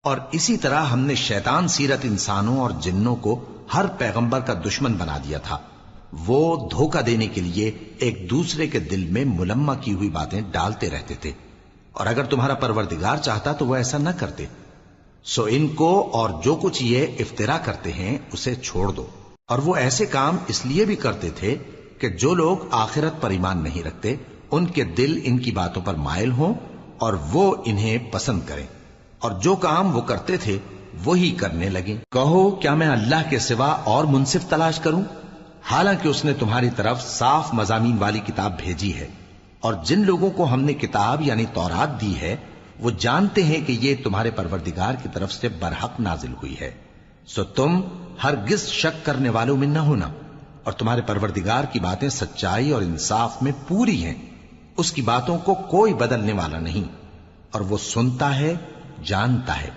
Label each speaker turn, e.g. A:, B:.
A: اور اسی طرح ہم نے شیطان سیرت انسانوں اور جنوں کو ہر پیغمبر کا دشمن بنا دیا تھا. وہ دھوکہ دینے کے لیے ایک دوسرے کے دل میں ملمہ کی ہوئی باتیں ڈالتے رہتے تھے، اور اگر تمہارا پروردگار چاہتا تو وہ ایسا نہ کرتے. سو ان کو اور جو کچھ یہ افطرا کرتے ہیں اسے چھوڑ دو. اور وہ ایسے کام اس لیے بھی کرتے تھے کہ جو لوگ آخرت پر ایمان نہیں رکھتے ان کے دل ان کی باتوں پر مائل ہوں اور وہ انہیں پسند کریں، اور جو کام وہ کرتے تھے وہی کرنے لگیں. کہو کیا میں اللہ کے سوا اور منصف تلاش کروں، حالانکہ اس نے تمہاری طرف صاف مضامین والی کتاب بھیجی ہے. اور جن لوگوں کو ہم نے کتاب یعنی تورات دی ہے وہ جانتے ہیں کہ یہ تمہارے پروردگار کی طرف سے برحق نازل ہوئی ہے. سو تم ہرگز شک کرنے والوں میں نہ ہونا، اور تمہارے پروردگار کی باتیں سچائی اور انصاف میں پوری ہیں. اس کی باتوں کو کوئی بدلنے والا نہیں، اور وہ سنتا ہے، جانتا ہے.